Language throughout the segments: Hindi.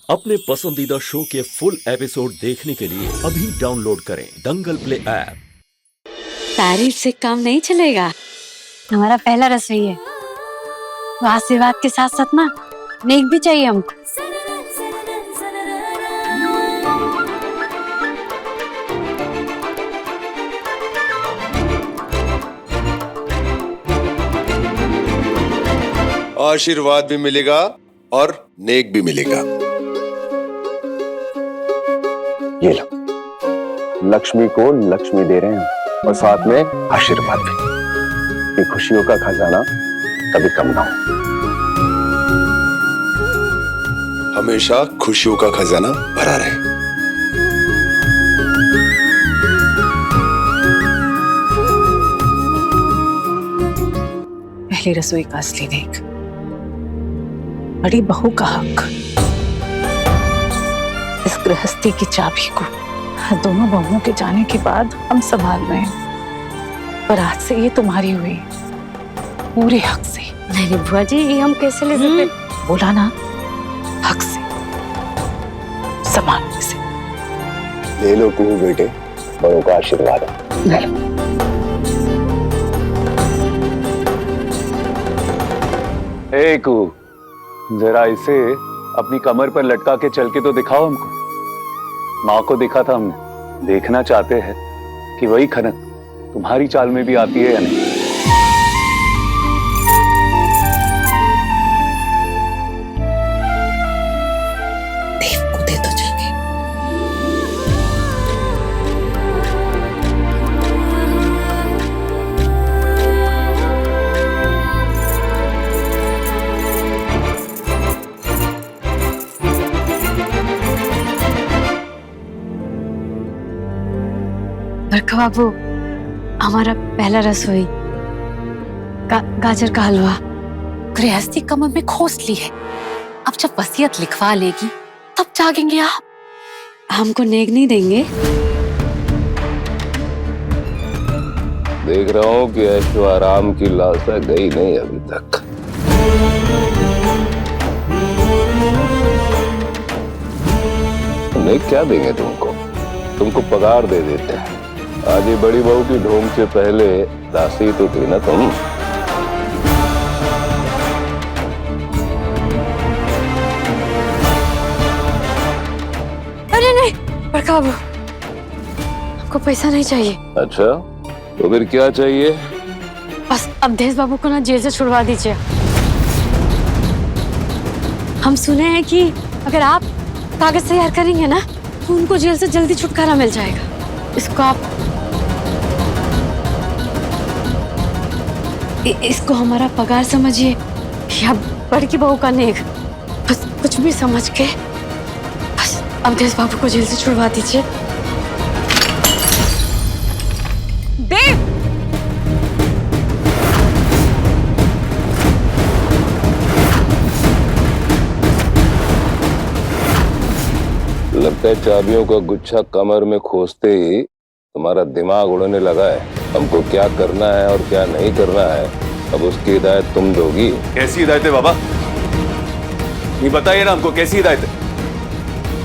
अपने पसंदीदा शो के फुल एपिसोड देखने के लिए अभी डाउनलोड करें दंगल प्ले ऐप। तारीफ से काम नहीं चलेगा। हमारा पहला रसोई है, तो आशीर्वाद के साथ साथ ना नेक भी चाहिए हमको। आशीर्वाद भी मिलेगा और नेक भी मिलेगा। ये लो, लक्ष्मी को लक्ष्मी दे रहे हैं और साथ में आशीर्वाद भी कि खुशियों का खजाना कभी कम ना हो। हमेशा खुशियों का खजाना भरा रहे। पहली रसोई का असली नेक, बड़ी बहू का हक। इस गृहस्थी की चाबी को दोनों बहुओं के जाने के बाद हम संभाल रहे हैं, पर आज से ये तुम्हारी हुई पूरे हक से। नहीं बुआ जी, ये हम कैसे ले सकते? बोला ना, हक से, सम्मान से। ले लो कुहू बेटे, बड़ों का आशीर्वाद है। ए कुहू, जरा इसे अपनी कमर पर लटका के चल के तो दिखाओ हमको। माँ को देखा था हमने, देखना चाहते हैं कि वही खनक तुम्हारी चाल में भी आती है या नहीं। देव को दे दो जाके। बरखा बाबू, हमारा पहला रसोई गाजर का हलवा। गृहस्थी कमर में खोस ली है, अब जब वसीयत लिखवा लेगी तब जागेंगे आप। हमको नेक नहीं देंगे? देख रहा हूँ कि ऐशो आराम की लालसा गई नहीं अभी तक। नेक क्या देंगे तुमको? तुमको पगार दे देते हैं। आज ये बड़ी बहू की ढोंग से पहले दासी तो थी ना तुम। अरे नहीं बरखा बाबू, हमको पैसा नहीं चाहिए। अच्छा, तो फिर क्या चाहिए? बस अवधेश बाबू को ना जेल से छुड़वा दीजिए। हम सुने हैं कि अगर आप कागज तैयार करेंगे ना तो उनको जेल से जल्दी छुटकारा मिल जाएगा। इसको आप इसको हमारा पगार समझिए या बड़की बहू का नेक, बस कुछ भी समझ के बस अवधेश बाबू को जेल से छुड़वा दीजिए। देव! लगता है चाबियों का गुच्छा कमर में खोसते ही तुम्हारा दिमाग उड़ने लगा है। हमको क्या करना है और क्या नहीं करना है, अब उसकी हिदायत तुम दोगी। कैसी हिदायत है बाबा? ये बताइए ना हमको, कैसी हिदायत है?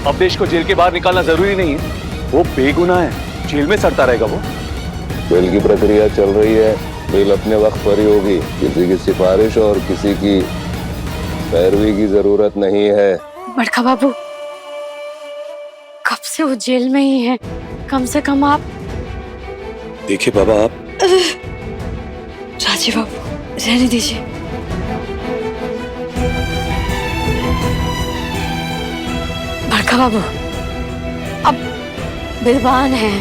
अवधेश को जेल के बाहर निकालना जरूरी नहीं है, वो बेगुनाह है, जेल में सड़ता रहेगा वो। बेल की प्रक्रिया चल रही है, बेल अपने वक्त पर ही होगी। किसी की सिफारिश और किसी की पैरवी की जरूरत नहीं है। बड़का बाबू, कब से वो जेल में ही है, कम से कम आप देखिए बाबा, आप राजीव बाबू रहने दीजिए। बड़का बाबू अब विद्वान हैं,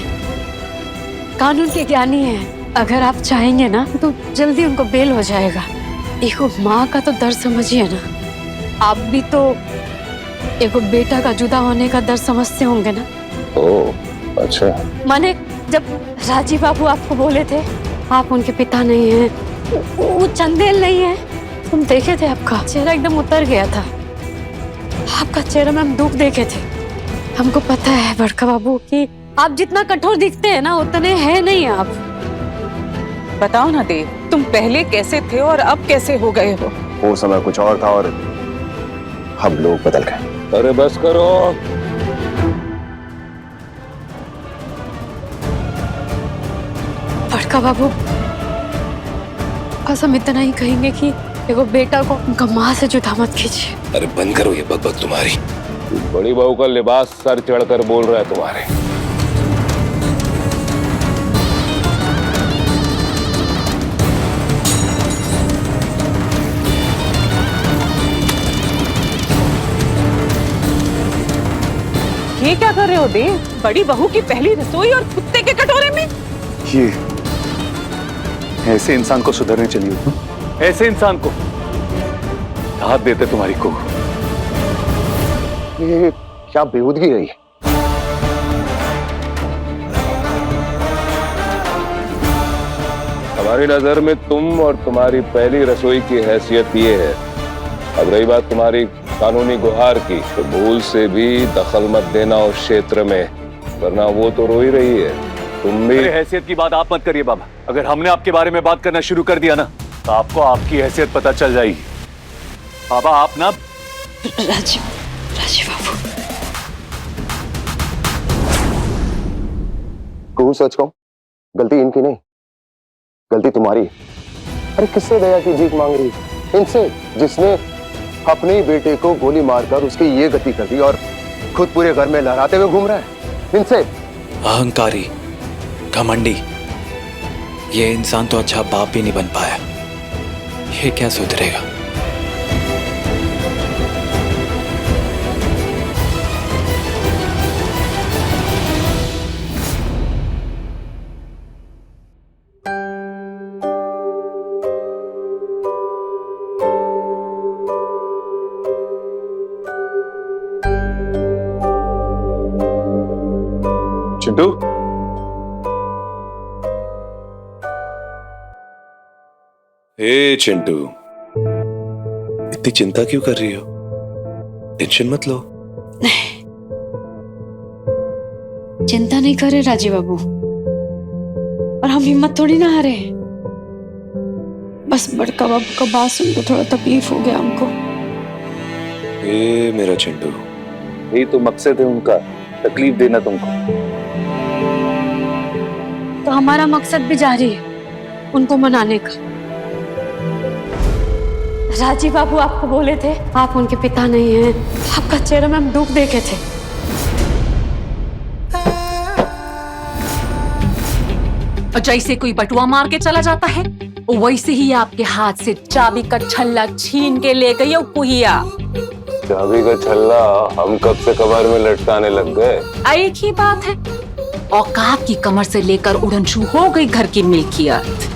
कानून के ज्ञानी हैं। अगर आप चाहेंगे ना तो जल्दी उनको बेल हो जाएगा। एक माँ का तो दर्द समझिए ना। आप भी तो एक बेटा का जुदा होने का दर्द समझते होंगे ना। ओह अच्छा। माने जब राजीव बाबू आपको बोले थे आप उनके पिता नहीं हैं, वो चंदेल नहीं है, तुम देखे थे आपका चेहरा एकदम उतर गया था। आपका चेहरा में हम दुख देखे थे। हमको पता है बड़का बाबू कि आप जितना कठोर दिखते हैं ना उतने हैं नहीं आप। बताओ ना देव, तुम पहले कैसे थे और अब कैसे हो गए हो? वो समय कुछ और था और हम लोग बदल गए। अरे बस करो। बड़का बाबू, बस हम इतना ही कहेंगे कि देखो बेटा को उनका माँ से जुदा मत कीजिए। अरे बंद करो ये बकबक तुम्हारी। बड़ी बहू का लिबास सर चढ़कर बोल रहा है तुम्हारे। ये क्या कर रहे हो देव? बड़ी बहू की पहली रसोई और कुत्ते के कटोरे में। ये ऐसे इंसान को सुधरने चली हो? ऐसे इंसान को हाथ देते तुम्हारी को। ये क्या बेहूदगी है ये? हमारी नजर में तुम और तुम्हारी पहली रसोई की हैसियत ये है। अब रही बात तुम्हारी कानूनी गुहार की, तो भूल से भी दखल मत देना उस क्षेत्र में, वरना वो तो रो ही रही है। तुम भी। मेरी हैसियत की बात आप मत करिए बाबा। अगर हमने आपके बारे में बात करना शुरू कर दिया ना, तो आपको आपकी हैसियत पता चल जाएगी। बाबा आप ना। राजीव, राजीव बाबू, कहूँ सच कहूँ, गलती इनकी नहीं, गलती तुम्हारी। अरे किससे दया की भीख मांग रही है? इनसे, जिसने अपने ही बेटे को गोली मारकर उसकी ये गति कर दी और खुद पूरे घर में लहराते हुए घूम रहा है। इनसे। अहंकारी, घमंडी, ये इंसान तो अच्छा बाप भी नहीं बन पाया। ये क्या सुधरेगा? चिंटू, हे चिंटू, इतनी चिंता क्यों कर रही हो? टेंशन मत लो। चिंता नहीं करे राजीव बाबू, और हम हिम्मत थोड़ी ना हारे। बस बड़का बाबू का बात सुन के थोड़ा तकलीफ हो गया हमको। हे मेरा चिंटू, यही तो मकसद है उनका, तकलीफ देना तुमको। तो हमारा मकसद भी जारी है, उनको मनाने का। राजीव बाबू आपको बोले थे आप उनके पिता नहीं हैं, आपका चेहरे में हम दुख देखे थे। जैसे कोई बटुआ मार के चला जाता है, वैसे ही आपके हाथ से चाबी का छल्ला छीन के ले गई कुहिया। चाबी का छल्ला हम कब से कबार में लटकाने लग गए? एक ही बात है, औकात की कमर से लेकर उड़नछू हो गई घर की मिल्कियत।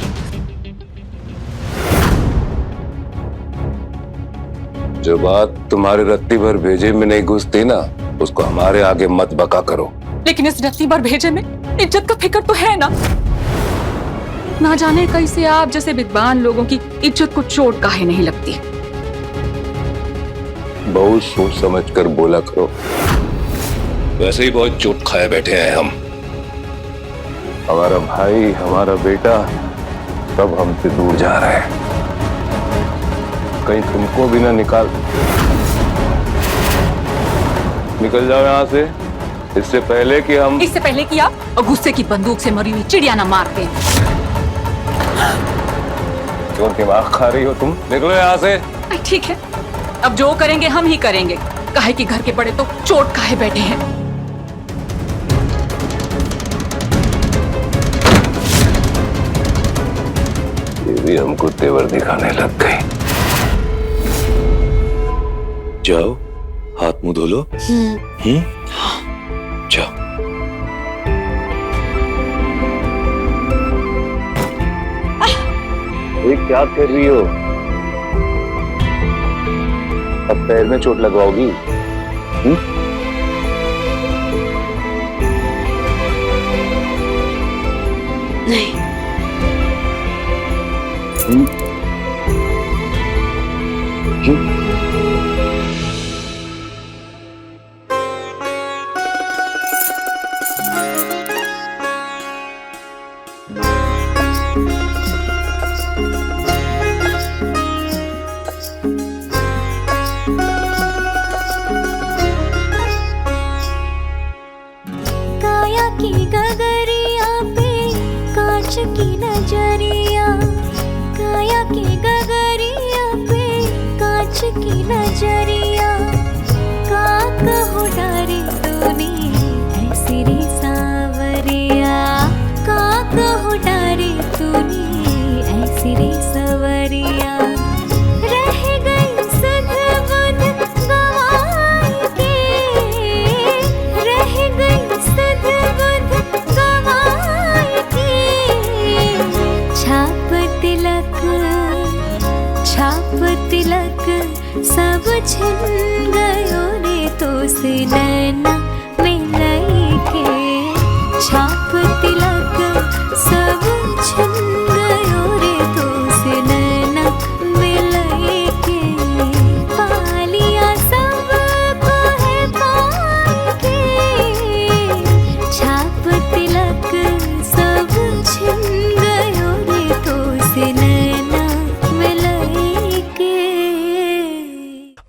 जो बात तुम्हारे रत्ती भर भेजे में नहीं घुसती ना, उसको हमारे आगे मत बका करो। लेकिन इस रत्ती भर भेजे में इज्जत का फिक्र तो है ना जाने कैसे आप जैसे विद्वान लोगों की इज्जत को चोट काहे नहीं लगती। बहुत सोच समझ कर बोला करो, वैसे ही बहुत चोट खाए बैठे हैं हम। हमारा भाई, हमारा बेटा सब हमसे दूर जा रहा है। कहीं तुमको भी ना निकल जाओ यहाँ से, इससे पहले कि आप और गुस्से की बंदूक से मरी हुई चिड़िया ना मारते। क्यों दिमाग खा रही हो तुम? निकलो यहाँ से। ठीक है, अब जो करेंगे हम ही करेंगे, काहे कि घर के बड़े तो चोट खाए बैठे हैं। ये भी हमको तेवर दिखाने लग गई। जाओ, हाथ मुंह धो लो। जाओ। ये क्या कर रही हो? अब पैर में चोट लगवाओगी? नहीं। क्यों? नजरिया का कहो डारे तूने ऐसी रे सावरिया का कहो डारे तूने ऐसी रे सवरिया रह गई सुध बुध गवाई के रह गई सुध बुध गवाई के छाप तिलक सब छिन गयो रे तो से नैना मिलाई के छाप तिलक सब छिन गयो रे तो से नैना मिलाई के पालिया सब को है पाई के छाप तिलक सब छिन गयो रे तो से नैना मिलाई के।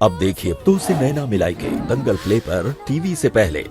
अब देखिए तो से नैना मिलाई के दंगल प्ले पर टीवी से पहले।